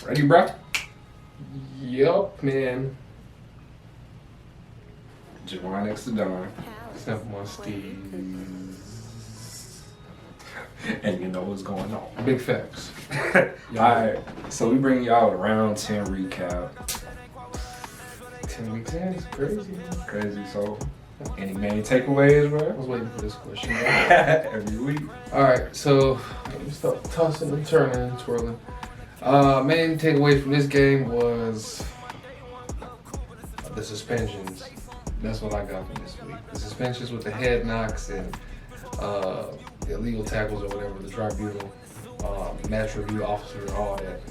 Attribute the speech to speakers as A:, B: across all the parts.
A: Ready, bro?
B: Yup, man.
A: Javon next to Don.
B: Except for Steve.
A: And you know what's going on.
B: Big facts.
A: Alright, so we bring y'all a round 10 recap.
B: 10 weeks in, it's crazy.
A: Crazy, so any main takeaways,
B: I
A: bro?
B: was waiting for this question.
A: Every week.
B: Alright, so let me start tossing and turning and twirling. Main takeaway from this game was the suspensions. That's what I got from this week. The suspensions with the head knocks and the illegal tackles or whatever, the tribunal, match review officer and all that.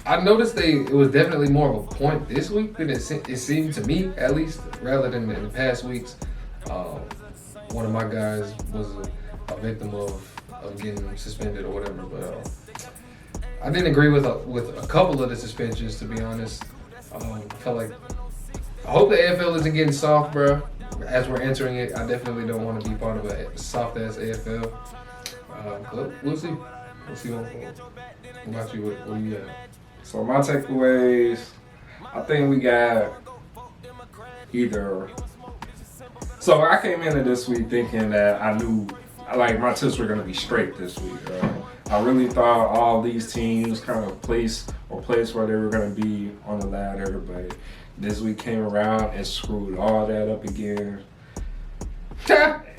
B: I noticed it was definitely more of a point this week than it seemed to me, at least, rather than in the past weeks. One of my guys was a victim of getting suspended or whatever, but I didn't agree with a couple of the suspensions, to be honest. I felt like I hope the AFL isn't getting soft, bro. As we're entering it, I definitely don't want to be part of a soft ass AFL. But we'll see. We'll see what about you. What do you got?
A: So my takeaways, I think we got either. So I came into this week thinking that I knew, like, my tips were gonna be straight this week. I really thought all these teams kind of placed where they were gonna be on the ladder, but this week came around and screwed all that up again.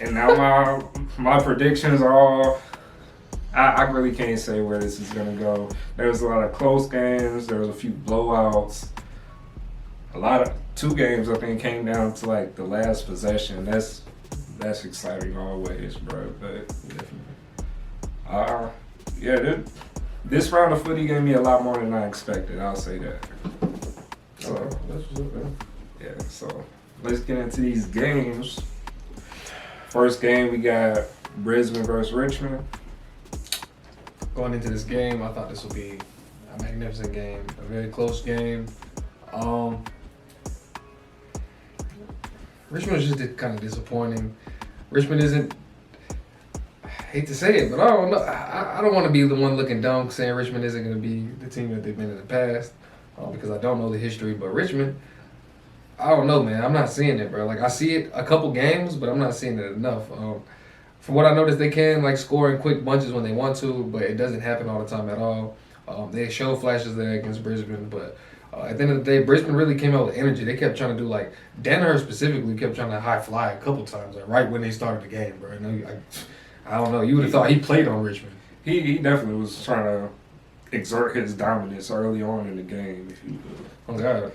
A: And now my predictions are all. I really can't say where this is gonna go. There was a lot of close games. There was a few blowouts. Two games I think came down to like the last possession. That's exciting always, bro. But this round of footy gave me a lot more than I expected. I'll say that. So
B: that's what's up, man.
A: yeah. So let's get into these games. First game we got Brisbane versus Richmond.
B: Going into this game, I thought this would be a magnificent game, a very close game. Richmond was just kind of disappointing. Richmond isn't, I hate to say it, but I don't know. I don't want to be the one looking dumb saying Richmond isn't going to be the team that they've been in the past because I don't know the history. But Richmond, I don't know, man. I'm not seeing it, bro. Like, I see it a couple games, but I'm not seeing it enough. From what I noticed, they can like score in quick bunches when they want to, but it doesn't happen all the time at all. They show flashes there against Brisbane, but at the end of the day, Brisbane really came out with energy. They kept trying to do like Danaher specifically kept trying to high fly a couple times, like right when they started the game, bro. I don't know. You would have thought he played on Richmond.
A: He definitely was trying to exert his dominance early on in the game, if you will.
B: Oh God.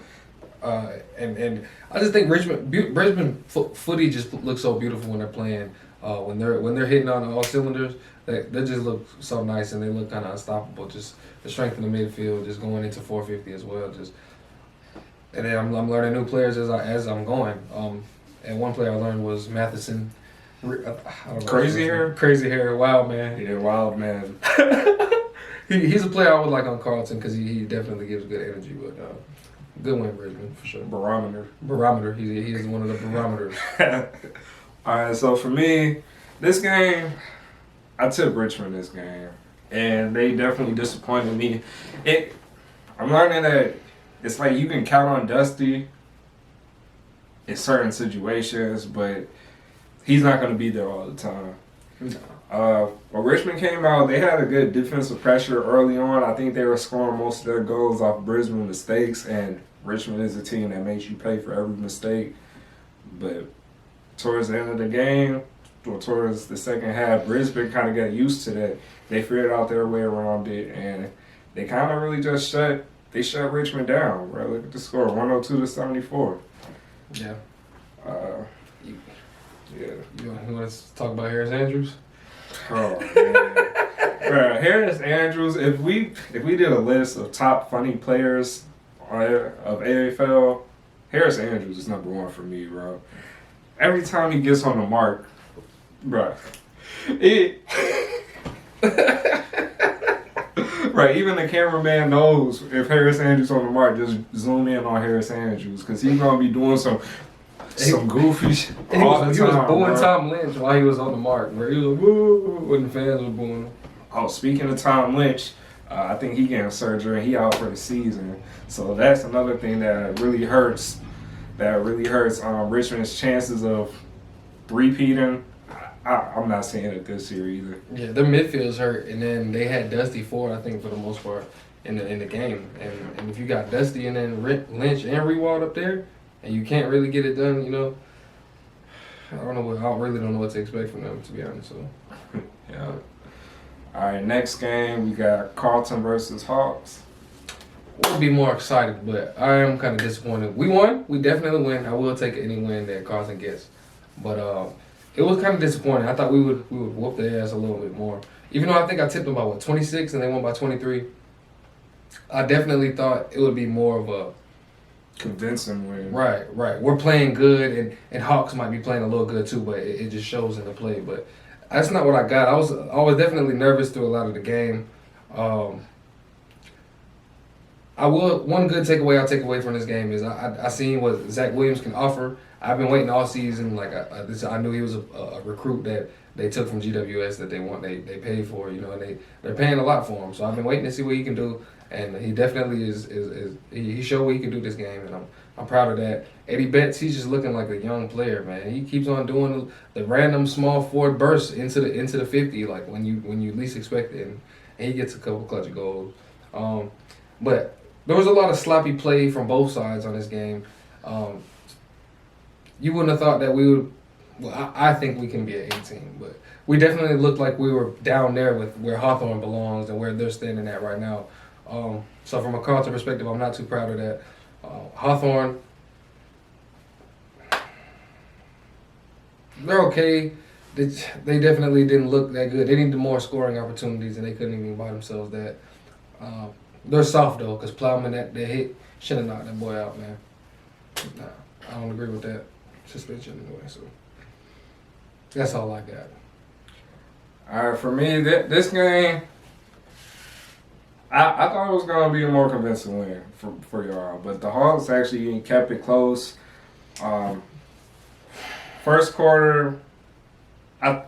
B: And I just think Brisbane footy just looks so beautiful when they're playing. When they're hitting on all cylinders, they just look so nice and they look kind of unstoppable. Just the strength in the midfield, just going into 450 as well. And then I'm learning new players as I'm going. And one player I learned was Matheson. I don't know, crazy hair, wild man.
A: Yeah, wild man.
B: He's a player I would like on Carlton because he definitely gives good energy. But good win, Brisbane for sure. Barometer. He is one of the barometers.
A: All right, so for me, this game, I took Richmond this game, and they definitely disappointed me. I'm learning that it's like you can count on Dusty in certain situations, but he's not going to be there all the time. When Richmond came out, they had a good defensive pressure early on. I think they were scoring most of their goals off Brisbane mistakes, and Richmond is a team that makes you pay for every mistake. But towards the end of the game, or towards the second half, Brisbane kind of got used to that. They figured out their way around it, and they kind of really just shut Richmond down, bro. Look at the score, 102-74.
B: Yeah.
A: Yeah.
B: You want to talk about Harris Andrews?
A: Oh man, bro, Harris Andrews. If we did a list of top funny players of AFL, Harris Andrews is number one for me, bro. Every time he gets on the mark, bro, right, even the cameraman knows if Harris Andrews on the mark, just zoom in on Harris Andrews because he's gonna be doing some goofy shit all the time.
B: He was booing Tom Lynch while he was on the mark, where he was like, woo, when the fans were booing him.
A: Oh, speaking of Tom Lynch, I think he getting surgery and he out for the season. So that's another thing that really hurts. Richmond's chances of three-peating. I'm not seeing it this year either.
B: Yeah, their midfield's hurt, and then they had Dusty Ford, I think, for the most part in the game. And if you got Dusty and then Lynch and Rewald up there, and you can't really get it done, I really don't know what to expect from them, to be honest. So.
A: Yeah. All right, next game we got Carlton versus Hawks.
B: We'll be more excited, but I am kind of disappointed. We won. We definitely win. I will take any win that Carlton gets, but it was kind of disappointing. I thought we would whoop their ass a little bit more. Even though I think I tipped them by 26 and they won by 23. I definitely thought it would be more of a
A: convincing win.
B: Right. We're playing good, and Hawks might be playing a little good too, but it just shows in the play. But that's not what I got. I was definitely nervous through a lot of the game. One good takeaway I'll take away from this game is I seen what Zach Williams can offer. I've been waiting all season. Like I knew he was a recruit that they took from GWS that they paid for, and they're paying a lot for him. So I've been waiting to see what he can do, and he definitely he showed what he can do this game, and I'm proud of that. Eddie Betts, he's just looking like a young player, man. He keeps on doing the random small forward bursts into the 50, like when you least expect it, and he gets a couple clutch goals. But there was a lot of sloppy play from both sides on this game. You wouldn't have thought that we would. Well, I think we can be an 18, but we definitely looked like we were down there with where Hawthorn belongs and where they're standing at right now. So from a Carlton perspective, I'm not too proud of that. Hawthorn, they're okay. They definitely didn't look that good. They needed more scoring opportunities, and they couldn't even buy themselves that. They're soft, though, because Plowman, that hit, should have knocked that boy out, man. Nah, I don't agree with that suspension anyway, so that's all I got.
A: All right, for me, this game, I thought it was going to be a more convincing win for y'all, but the Hawks actually kept it close. First quarter, I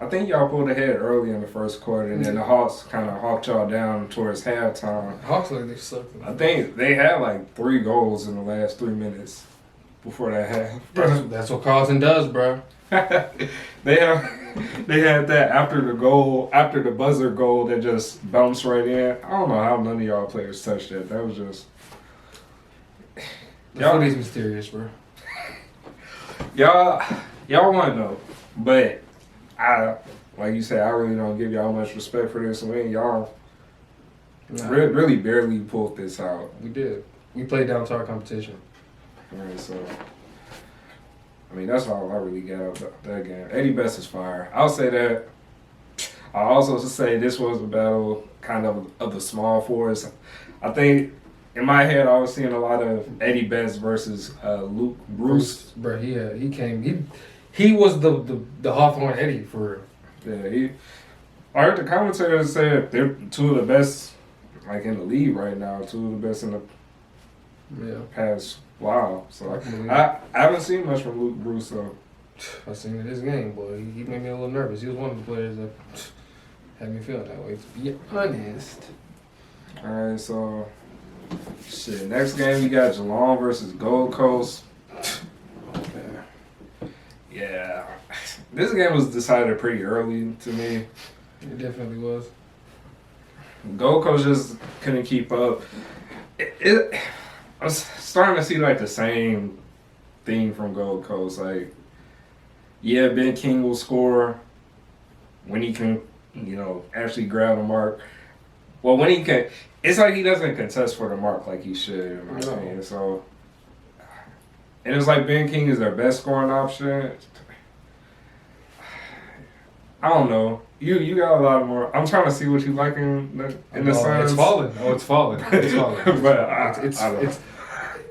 A: think y'all pulled ahead early in the first quarter, and then the Hawks kind of hawked y'all down towards halftime.
B: Hawks like they sucked.
A: I think they had like 3 goals in the last 3 minutes before that half.
B: That's what Carlton does, bro.
A: They had that after the buzzer goal that just bounced right in. I don't know how none of y'all players touched that. That was just
B: Footy's mysterious, bro.
A: Y'all want to know, but like you said, I really don't give y'all much respect for this win. Y'all really barely pulled this out.
B: We did. We played down to our competition.
A: All right, so I mean that's all I really got out of that game. Eddie Betts is fire. I'll say that. I'll also say this was a battle kind of the small forwards. I think in my head I was seeing a lot of Eddie Betts versus Luke Bruce.
B: Bro, he came. He was the Hawthorn Eddie for real.
A: Yeah, I heard the commentators say they're 2 of the best, like in the league right now. 2 of the best in the past while. So I haven't seen much from Luke Bruce. So
B: I seen it this game, boy. He made me a little nervous. He was one of the players that had me feeling that way. To be honest.
A: All right, so shit. Next game we got Geelong versus Gold Coast. Yeah, this game was decided pretty early to me.
B: It definitely was.
A: Gold Coast just couldn't keep up. I was starting to see like the same thing from Gold Coast. Like, yeah, Ben King will score when he can, actually grab the mark. Well, when he can, it's like he doesn't contest for the mark like he should, in my opinion. So. And it's like Ben King is their best scoring option. I don't know. You got a lot more. I'm trying to see what you like in the Suns.
B: It's falling. It's falling. It's falling.
A: But
B: it's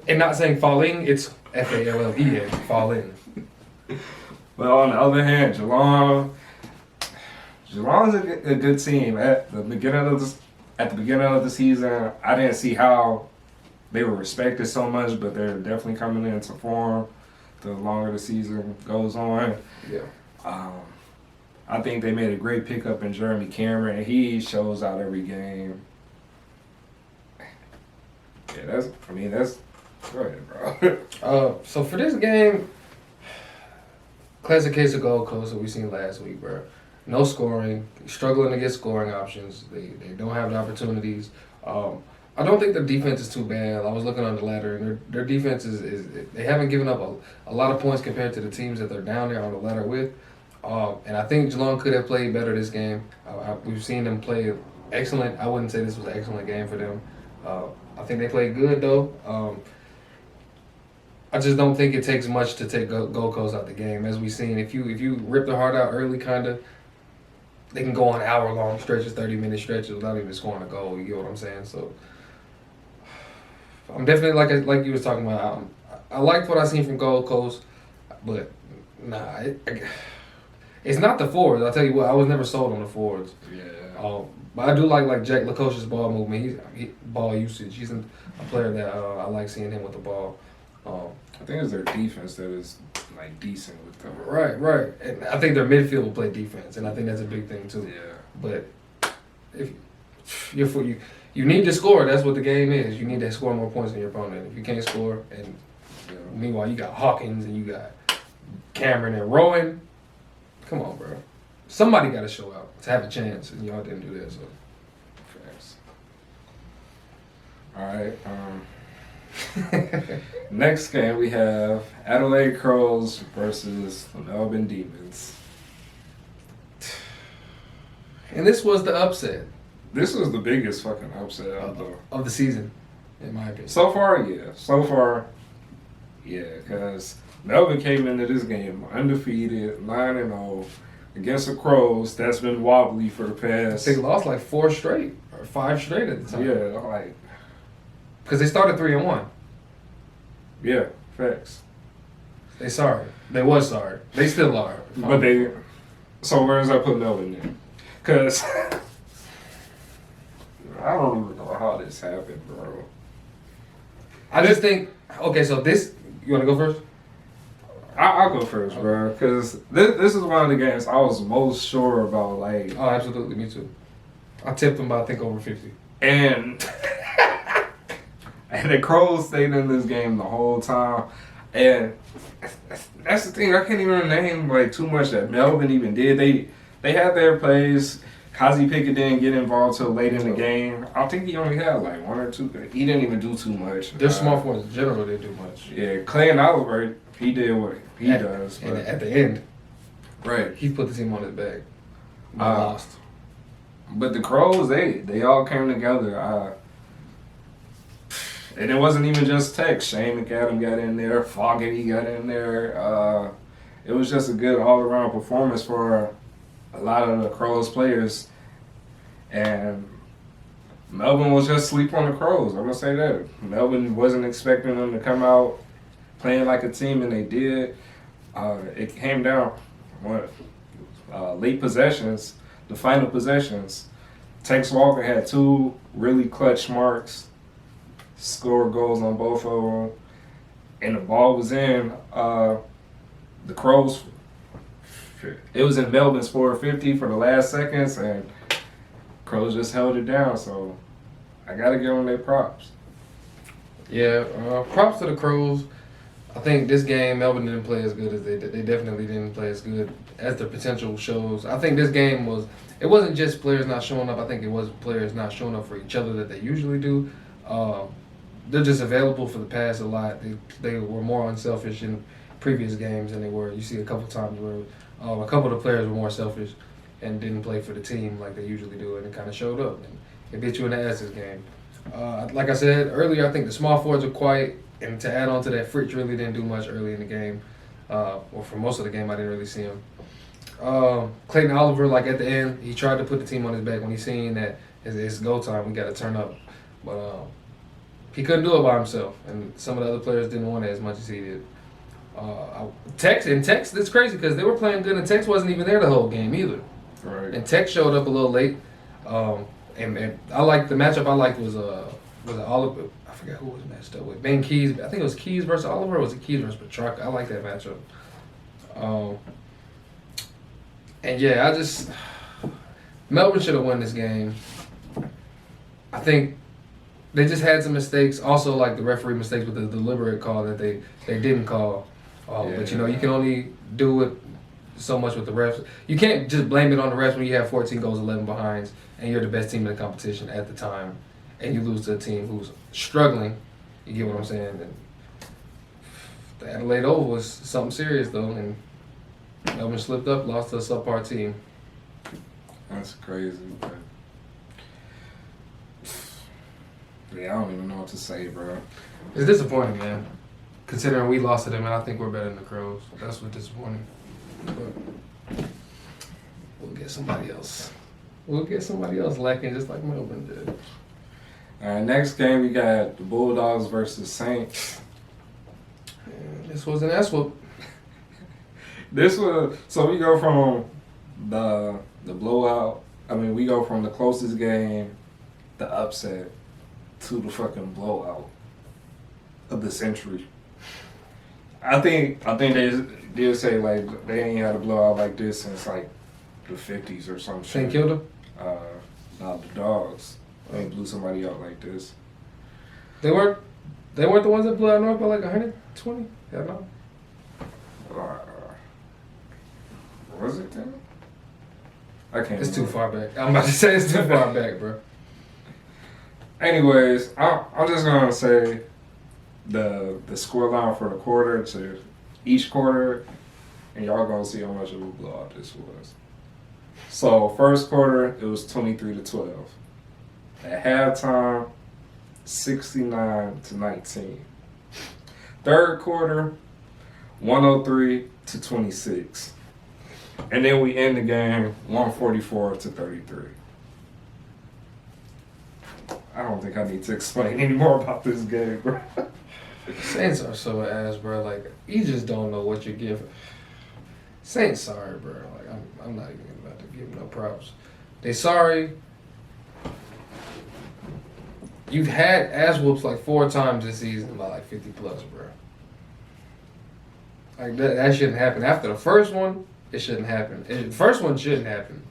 B: and not saying falling. It's FALLEN. Falling.
A: Well, on the other hand, Geelong is a good team. At the beginning of the season, I didn't see how they were respected so much, but they're definitely coming into form the longer the season goes on.
B: Yeah.
A: I think they made a great pickup in Jeremy Cameron. He shows out every game. Yeah, that's. Go ahead, bro.
B: So for this game, classic case of Gold Coast that we seen last week, bro. No scoring, struggling to get scoring options. They don't have the opportunities. I don't think their defense is too bad. I was looking on the ladder, and their defense is they haven't given up a lot of points compared to the teams that they're down there on the ladder with. And I think Geelong could have played better this game. We've seen them play excellent. I wouldn't say this was an excellent game for them. I think they played good though. I just don't think it takes much to take Gold Coast out the game. As we've seen, if you rip their heart out early, kind of, they can go on hour-long stretches, 30-minute stretches without even scoring a goal. You get what I'm saying? So I'm definitely like you was talking about. I liked what I seen from Gold Coast, but nah, it's not the forwards. I'll tell you what, I was never sold on the forwards.
A: Yeah.
B: But I do like Jack Lacoche's ball movement. Ball usage. He's a player that I like seeing him with the ball.
A: I think it's their defense that is like decent with them.
B: Right. And I think their midfield will play defense, and I think that's a big thing too.
A: Yeah.
B: But if you need to score, that's what the game is. You need to score more points than your opponent. If you can't score, and meanwhile you got Hawkins and you got Cameron and Rowan, come on, bro. Somebody got to show out to have a chance, and y'all didn't do that. So,
A: facts. All right. Next game we have Adelaide Crows versus the Melbourne Demons.
B: And this was the upset.
A: This was the biggest fucking upset
B: of the season, in my opinion.
A: So far, because Melbourne came into this game undefeated, 9-0 against the Crows. That's been wobbly for the past.
B: They lost like 4 straight or 5 straight at the time.
A: Yeah, like.
B: Because they started 3-1.
A: Yeah, facts.
B: They sorry. They was sorry. They still are.
A: But they. So where does that put Melbourne in? Because I don't even know how this happened, bro.
B: I just think. Okay, so this. You want to go first?
A: I'll go first, bro. Because this is one of the games I was most sure about. Like.
B: Oh, absolutely. Me too. I tipped them by I think over 50.
A: And the Crows stayed in this game the whole time. And that's the thing. I can't even name like too much that Melbourne even did. They had their plays. Kazi Pickett didn't get involved till late in the game. I think he only had like 1 or 2. He didn't even do too much.
B: They're small forwards in general. They do much.
A: Yeah, Clay and Oliver, he did what he does.
B: And at the end,
A: right,
B: he put the team on his back. Lost.
A: But the Crows, they all came together. And it wasn't even just Tex. Shane McAdam got in there. Fogarty got in there. It was just a good all-around performance for a lot of the Crows players. And Melbourne was just asleep on the Crows. I'm going to say that. Melbourne wasn't expecting them to come out playing like a team, and they did. It came down late possessions, the final possessions. Tex Walker had 2 really clutch marks. Scored goals on both of them, and the ball was in the Crows. It was in Melbourne's 450 for the last seconds, and Crows just held it down. So I gotta give them their props.
B: Yeah, props to the Crows. I think this game Melbourne didn't play as good as they did. They definitely didn't play as good as the potential shows. I think this game it wasn't just players not showing up. I think it was players not showing up for each other that they usually do. They're just available for the pass a lot. They were more unselfish in previous games than they were. You see a couple times where a couple of the players were more selfish and didn't play for the team like they usually do, and it kind of showed up. And it bit you in the ass this game. Like I said earlier, I think the small forwards are quiet, and to add on to that, Fritz really didn't do much early in the game. Or for most of the game, I didn't really see him. Clayton Oliver, like at the end, he tried to put the team on his back when he seen that it's go time, we got to turn up. But he couldn't do it by himself, and some of the other players didn't want it as much as he did. Tex, it's crazy because they were playing good, and Tex wasn't even there the whole game either.
A: Right.
B: And Tex showed up a little late. And I liked the matchup. I liked was it Oliver? I forgot who was matched up with. Ben Keys. I think it was Keys versus Oliver. Or was it Keys versus Petrarca? I like that matchup. And yeah, Melbourne should have won this game. I think they just had some mistakes. Also, like the referee mistakes with the deliberate call that they didn't call. But you know, you can only do it so much with the refs. You can't just blame it on the refs when you have 14 goals, 11 behinds, and you're the best team in the competition at the time, and you lose to a team who's struggling. You get what I'm saying? And the Adelaide Oval was something serious though, and Melbourne slipped up, lost to a subpar team.
A: That's crazy, but yeah, I don't even know what to say, bro.
B: It's disappointing, man. Considering we lost to them, and I think we're better than the Crows. That's what's disappointing. But we'll get somebody else. We'll get somebody else lacking just like Melbourne did.
A: All right, next game we got the Bulldogs versus Saints.
B: And this was an ass whoop.
A: So we go from the blowout. I mean, we go from the closest game, the upset, to the fucking blowout of the century. I think they did say like they ain't had a blowout like this since like the 50s or some shit.
B: St. Kilda?
A: No, the Dogs. They blew somebody out like this.
B: They weren't the ones that blew out North by like 120? Yeah, no.
A: Was it then? I can't.
B: It's too
A: remember.
B: far back. I'm about to say it's too far back, bro.
A: Anyways, I'm just gonna say the score line for the quarter to each quarter, and y'all gonna see how much of a blowout this was. So first quarter it was 23-12. At halftime, 69-19. Third quarter, 103-26. And then we end the game 144-33. I don't think I need to explain any more about this game, bro.
B: Saints are so ass, bro. Like, you just don't know what you're giving. Saints sorry, bro. Like, I'm not even about to give them no props. They sorry. You've had ass whoops like 4 times this season by like 50 plus, bro. Like, that shouldn't happen. After the first one, it shouldn't happen. The first one shouldn't happen.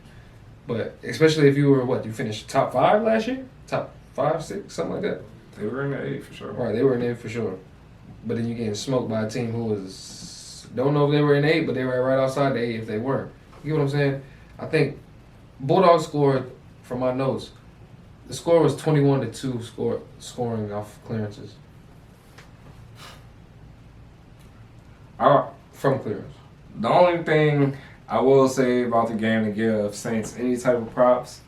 B: But especially if you were, you finished top 5 last year? Top 5, 6, something like that.
A: They were in the 8 for sure.
B: Right, they were in 8 for sure. But then you're getting smoked by a team who was, don't know if they were in 8, but they were right outside the 8 if they weren't. You get what I'm saying? I think Bulldogs scored, from my notes, the score was 21-2 scoring off clearances. From clearance.
A: The only thing I will say about the game to give Saints any type of props,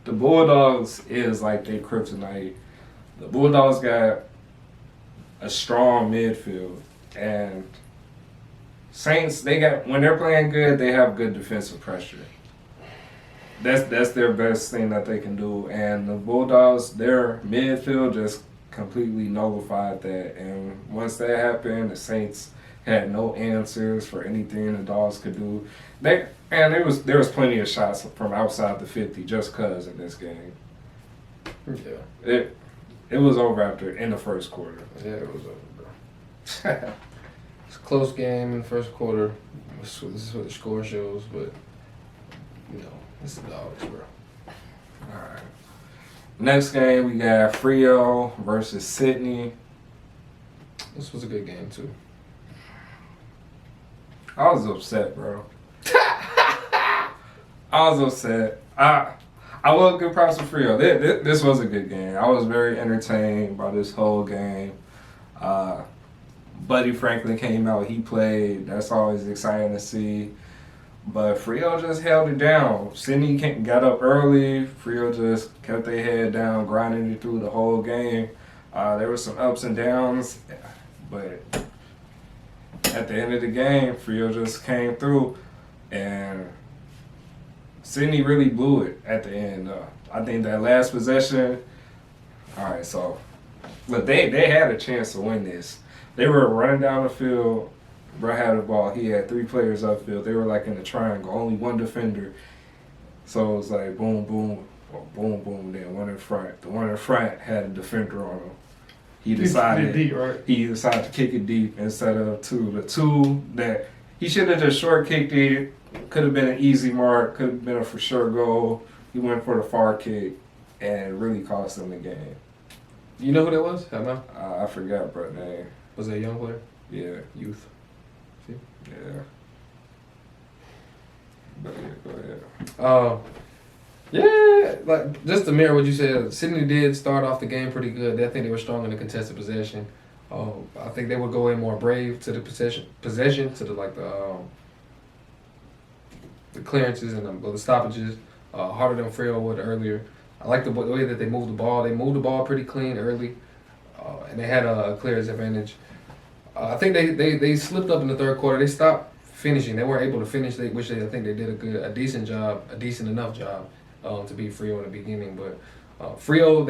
A: the Bulldogs is like their kryptonite. The Bulldogs got a strong midfield, and Saints, when they're playing good, they have good defensive pressure. That's their best thing that they can do. And the Bulldogs, their midfield just completely nullified that. And once that happened, the Saints had no answers for anything the Dogs could do. There was plenty of shots from outside the 50 just cause in this game.
B: Yeah.
A: It was over in the first quarter.
B: Yeah, it was over, bro. It's a close game in the first quarter. This is what the score shows, but you know, it's the Dogs, bro.
A: Alright. Next game we got Freo versus Sydney.
B: This was a good game too.
A: I was upset, bro. I was upset. I will give props to Freo. This was a good game. I was very entertained by this whole game. Buddy Franklin came out. He played. That's always exciting to see. But Freo just held it down. Sydney got up early. Freo just kept their head down, grinding it through the whole game. There were some ups and downs, but at the end of the game, Freo just came through, and Sydney really blew it at the end. I think that last possession, all right, so look, they had a chance to win this. They were running down the field. Bro had the ball. He had 3 players upfield. They were like in a triangle, only 1 defender. So it was like boom, boom, or boom, boom, then one in front. The one in front had a defender on him. He decided he decided to kick it deep instead of 2. The 2 that he should have just short kicked it, could have been an easy mark, could have been a for sure goal. He went for the far kick and really cost them the game.
B: You know who that was? I know.
A: I forgot bro name.
B: Was that a young player?
A: Yeah.
B: Youth. See?
A: Yeah. But yeah, go ahead.
B: Yeah, like just to mirror what you said, Sydney did start off the game pretty good. I think they were strong in the contested possession. I think they would go in more brave to the possession to the clearances and the stoppages, harder than Freo would earlier. I like the way that they moved the ball. They moved the ball pretty clean early, and they had a clearance advantage. I think they slipped up in the third quarter. They stopped finishing. They weren't able to finish, I think they did a decent enough job to beat Freo in the beginning. But Freo,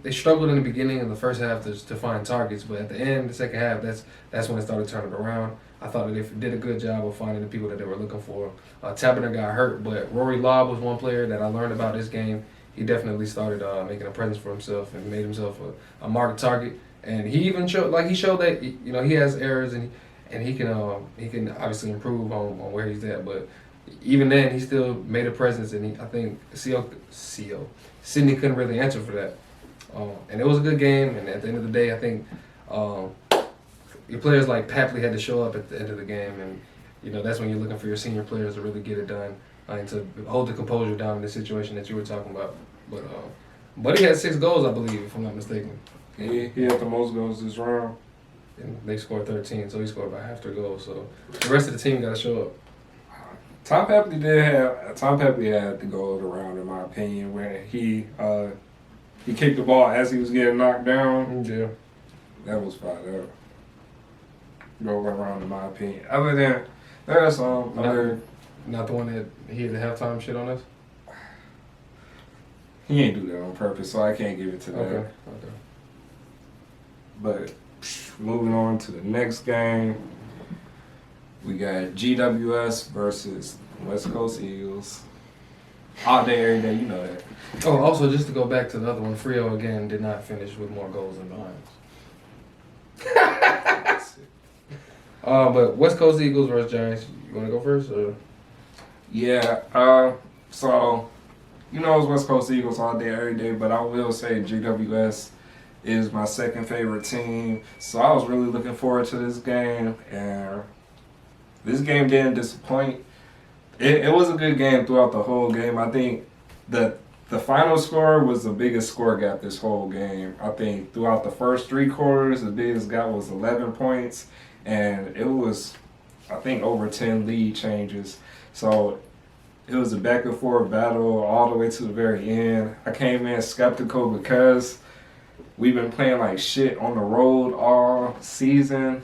B: they struggled in the beginning in the first half to find targets, but at the end, the second half, that's when it started turning around. I thought that they did a good job of finding the people that they were looking for. Taberner got hurt, but Rory Lobb was one player that I learned about this game. He definitely started making a presence for himself and made himself a marked target. And he even showed that he has errors and he can obviously improve on where he's at. But even then, he still made a presence, and I think Sydney couldn't really answer for that. And it was a good game. And at the end of the day, I think your players like Papley had to show up at the end of the game, and that's when you're looking for your senior players to really get it done and to hold the composure down in the situation that you were talking about. But he had 6 goals, I believe, if I'm not mistaken.
A: He had the most goals this round.
B: And they scored 13, so he scored about half their goals. So the rest of the team got to show up.
A: Tom Papley had the goal of the round, in my opinion, where he kicked the ball as he was getting knocked down.
B: Yeah.
A: That was fired up. Goal of the round, in my opinion. Other than there's
B: Not the one that he had the halftime shit on us?
A: He ain't do that on purpose, so I can't give it to that.
B: Okay.
A: But moving on to the next game, we got GWS versus West Coast Eagles. All day, every day, you know that.
B: Oh, also, just to go back to the other one, Freo again did not finish with more goals than behinds. But West Coast Eagles versus Giants. You want to go first? Or?
A: Yeah. So, it's West Coast Eagles all day, every day, but I will say GWS is my second favorite team. So I was really looking forward to this game, and this game didn't disappoint. It was a good game throughout the whole game. I think the final score was the biggest score gap this whole game. I think throughout the first 3 quarters, the biggest gap was 11 points, and it was, I think, over 10 lead changes. So it was a back and forth battle all the way to the very end. I came in skeptical because we've been playing like shit on the road all season,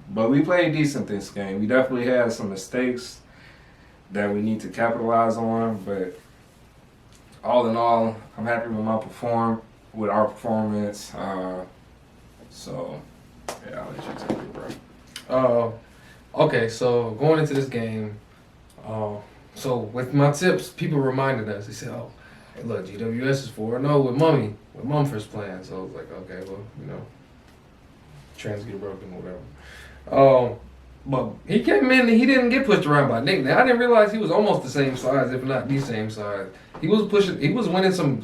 A: but we played decent this game. We definitely had some mistakes that we need to capitalize on, but all in all, I'm happy with our performance. So yeah, I'll let you take it, bro.
B: Okay, so going into this game, so with my tips, people reminded us. They said, "Oh, hey, look, GWS is 4-0 with Mumford's playing." So I was like, "Okay, well, trends get broken, whatever." But he came in and he didn't get pushed around by Nick. Now I didn't realize he was almost the same size, if not the same size. He was winning some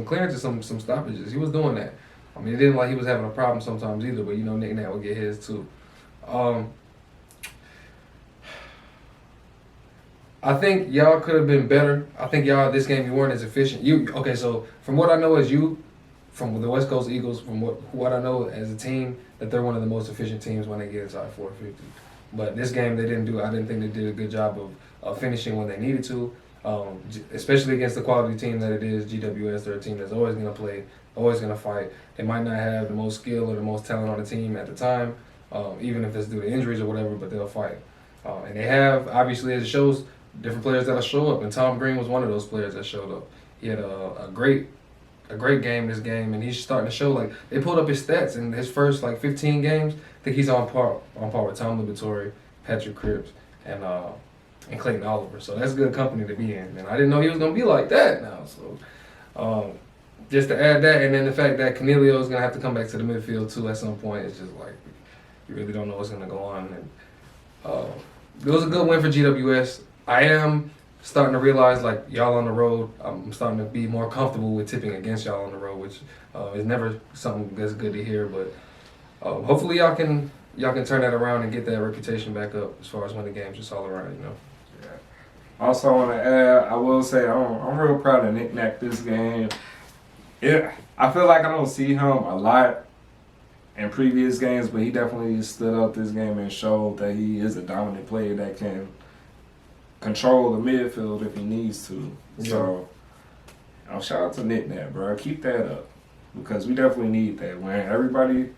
B: clearances, some stoppages. He was doing that. I mean, it didn't like he was having a problem sometimes either. But Nick Nat would get his too. I think y'all could have been better. I think this game you weren't as efficient. So from what I know from the West Coast Eagles, from what I know as a team, that they're one of the most efficient teams when they get inside 450. But this game they didn't do. I didn't think they did a good job of finishing when they needed to, especially against the quality team that it is. GWS, they're a team that's always going to play, always going to fight. They might not have the most skill or the most talent on the team at the time, even if it's due to injuries or whatever, but they'll fight. And they have, obviously, as it shows, different players that'll show up, and Tom Green was one of those players that showed up. He had a great game this game, and he's starting to show. Like, they pulled up his stats in his first 15 games. I think he's on par with Tom Liberatore, Patrick Cripps, and Clayton Oliver. So that's good company to be in. And I didn't know he was gonna be like that now. So just to add that, and then the fact that Canelio is gonna have to come back to the midfield too at some point, it's just like you really don't know what's gonna go on. And it was a good win for GWS. I am starting to realize, like, y'all on the road, I'm starting to be more comfortable with tipping against y'all on the road, which is never something that's good to hear. But hopefully y'all can turn that around and get that reputation back up as far as winning games just all around, you know.
A: Yeah. Also, I want to add, I will say I'm real proud of Nick Nack this game. Yeah, I feel like I don't see him a lot in previous games, but he definitely stood up this game and showed that he is a dominant player that can control the midfield if he needs to. Yeah. So, shout out to Nick Nack, bro. Keep that up because we definitely need that. When everybody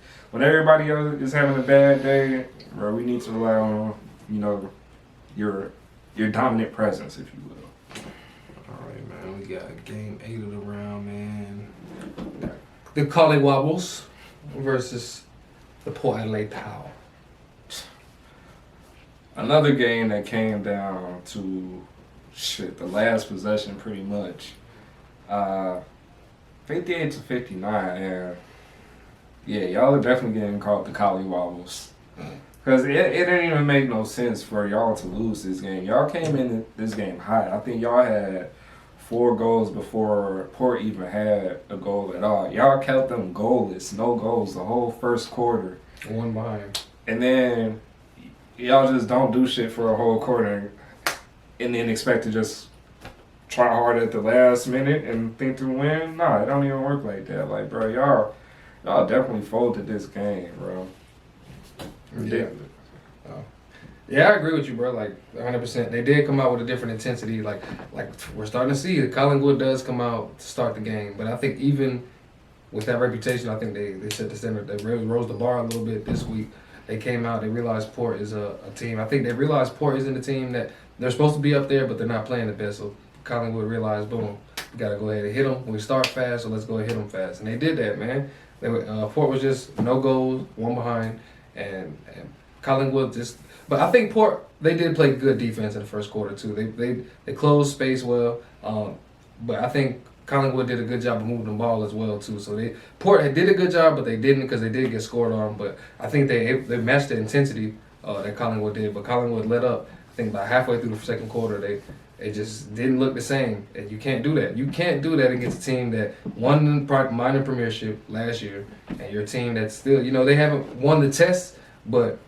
A: else is having a bad day, bro, we need to rely on your dominant presence, if you will.
B: All right, man. We got game 8 of the round, man. The Collingwobbles versus the Port Adelaide Power.
A: Another game that came down to the last possession pretty much. 58-59, and yeah, y'all are definitely getting called the Collingwobbles. Because it didn't even make no sense for y'all to lose this game. Y'all came in this game hot. I think y'all had 4 goals before Port even had a goal at all. Y'all kept them goalless, no goals the whole first quarter.
B: 1 behind.
A: And then y'all just don't do shit for a whole quarter and then expect to just try hard at the last minute and think to win. Nah, it don't even work like that. Like, bro, y'all definitely folded this game, bro. Ridiculous.
B: Yeah, I agree with you, bro. Like 100%. They did come out with a different intensity. Like we're starting to see Collingwood does come out to start the game, but I think even with that reputation, I think they set the standard. They really rose the bar a little bit this week. They came out. They realized Port is a team. I think they realized Port isn't a team that they're supposed to be up there, but they're not playing the best. So Collingwood realized, boom, we gotta go ahead and hit them. We start fast, so let's go ahead and hit them fast. And they did that, man. Port was just no goals, 1 behind, and Collingwood just. But I think Port, they did play good defense in the first quarter too. They closed space well, but I think Collingwood did a good job of moving the ball as well too. So Port did a good job, but they didn't because they did get scored on. But I think they matched the intensity that Collingwood did. But Collingwood let up. I think about halfway through the second quarter, it just didn't look the same. And you can't do that. You can't do that against a team that won the minor premiership last year, and your team that's still, they haven't won the test, but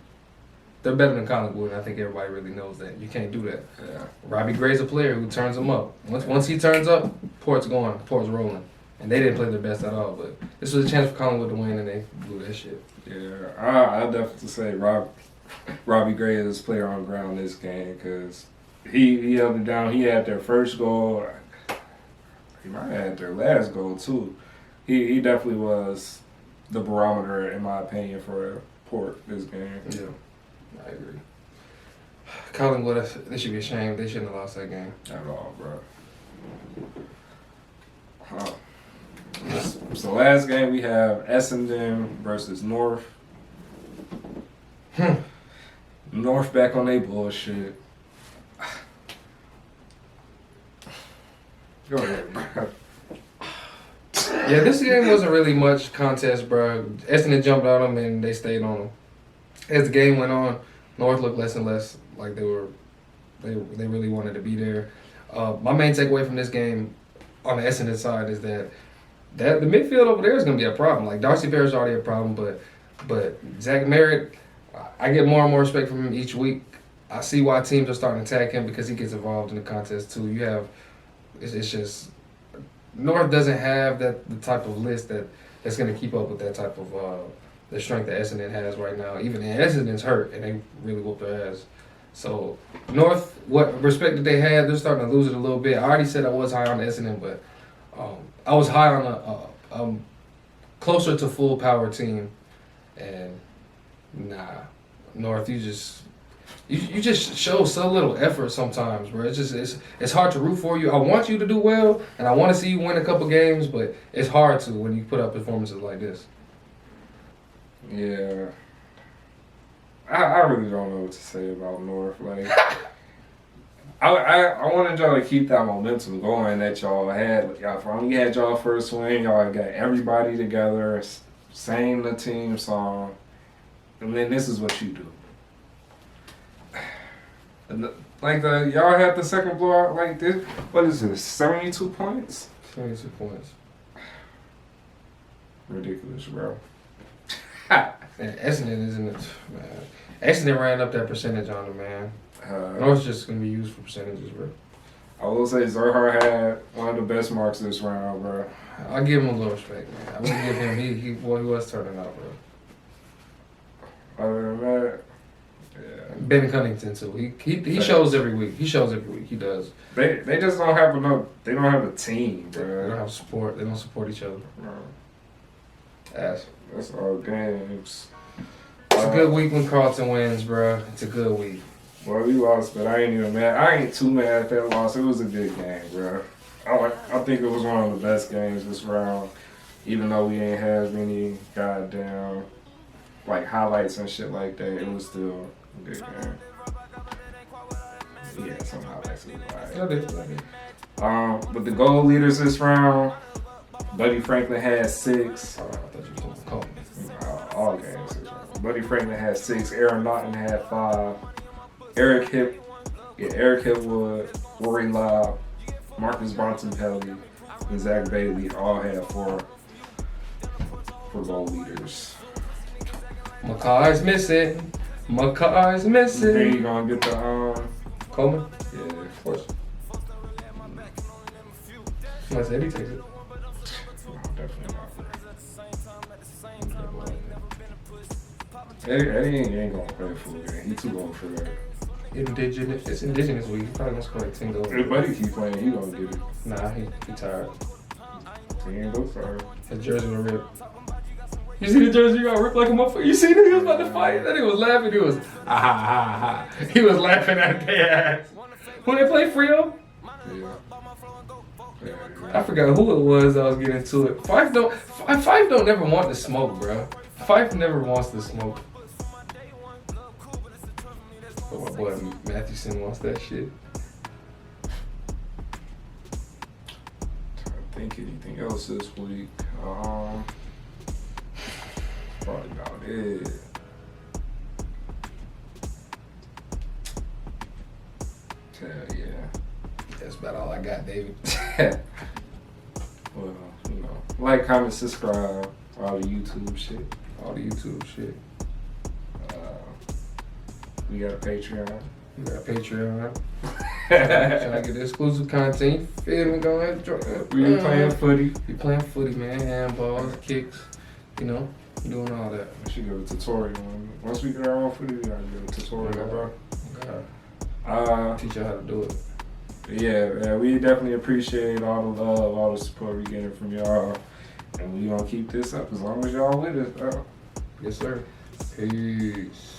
B: they're better than Collingwood, and I think everybody really knows that. You can't do that.
A: Yeah.
B: Robbie Gray's a player who turns them up. Once he turns up, Port's going. Port's rolling. And they didn't play their best at all, but this was a chance for Collingwood to win, and they blew that shit.
A: Yeah, I definitely say Robbie Gray is player on the ground this game because he held it down. He had their first goal. He might have had their last goal, too. He definitely was the barometer, in my opinion, for Port this game.
B: Yeah. I agree. Collingwood, they should be ashamed. They shouldn't have lost that game.
A: At all, bro. So last game we have Essendon versus North. North back on their bullshit. Go ahead, bro.
B: Yeah, this game wasn't really much contest, bro. Essendon jumped on them and they stayed on them. As the game went on, North looked less and less like they really wanted to be there. My main takeaway from this game on the Essendon side is that the midfield over there is going to be a problem. Like Darcy Bear's already a problem, but Zach Merritt, I get more and more respect from him each week. I see why teams are starting to attack him because he gets involved in the contest too. It's just North doesn't have the type of list that's going to keep up with that type of the strength that Essendon has right now. Even Essendon's hurt, and they really whoop their ass. So North, what respect that they had, they're starting to lose it a little bit. I already said I was high on Essendon, but I was high on a closer to full power team, and North, you just show so little effort sometimes, bro. It's hard to root for you. I want you to do well, and I want to see you win a couple games, but it's hard to when you put up performances like this.
A: Yeah. I really don't know what to say about North. Like, I wanted y'all to keep that momentum going that y'all had. Y'all finally had y'all first win. Y'all got everybody together, sang the team song, and then this is what you do. Like y'all had the second blowout like this. What is this? 72 points?
B: 22 points.
A: Ridiculous, bro.
B: And Essendon isn't it, man. Essendon ran up that percentage on him, man. I know it's just gonna be used for percentages, bro.
A: I will say Zerhar had one of the best marks this round, bro.
B: I'll give him a little respect, man. I will give him. He was turning out, bro.
A: Other than that, yeah.
B: Ben Cunnington too. He shows every week. He shows every week. He does.
A: They just don't have enough. They don't have a team,
B: They
A: bro.
B: don't have support. They don't support each other. Ass.
A: That's all games.
B: It's a good week when Carlton wins, bro. It's a good week.
A: Well, we lost, but I ain't even mad. I ain't too mad at that loss. It was a good game, bro. I think it was one of the best games this round, even though we ain't have any goddamn like highlights and shit like that. It was still a good game. Yeah, some highlights.
B: I did.
A: But the goal leaders this round, Buddy Franklin had 6.
B: I thought you were talking about Colton.
A: All games. 6 rounds. Buddy Franklin had 6. Aaron Naughton had 5. Eric Hipwood, Rory Lobb, Marcus Bontempelli, and Zach Bailey all had 4 for goal leaders.
B: Makai's missing. Makai's missing.
A: Then you gonna get the
B: Coleman?
A: yeah,
B: Of course. Unless Eddie takes it.
A: no, definitely not. Eddie ain't gonna play a full game. He too old for that.
B: It's Indigenous week. He probably gonna score like 10 goals.
A: If Buddy keep playing, he gonna get it.
B: Nah, he tired.
A: He ain't go for it.
B: His jersey was ripped. You see the jersey got ripped like a motherfucker? You see that he was about to fight? That nigga was laughing. He was ha. He was laughing at their ass. When they play Frio?
A: Yeah.
B: I forgot who it was that was getting to it. Fife don't never want to smoke, bro. Fife never wants to smoke. But my boy Matthewson wants that shit.
A: Trying to think anything else this week. Probably about it. Hell yeah.
B: That's about all I got, David.
A: Well, you know, like, comment, subscribe, all the YouTube shit.
B: All the YouTube shit.
A: We got a Patreon.
B: We got a Patreon. Trying to get the exclusive content. Feel me? Go ahead.
A: We playing footy.
B: We playing footy, man. Handballs, kicks. You know, doing all that.
A: We should go to tutorial. Once we get our own footy, we gotta do a tutorial, bro.
B: Teach you how to do it.
A: Yeah, we definitely appreciate all the love, all the support we getting from y'all. And we gonna keep this up as long as y'all with us, bro.
B: Yes, sir. Peace.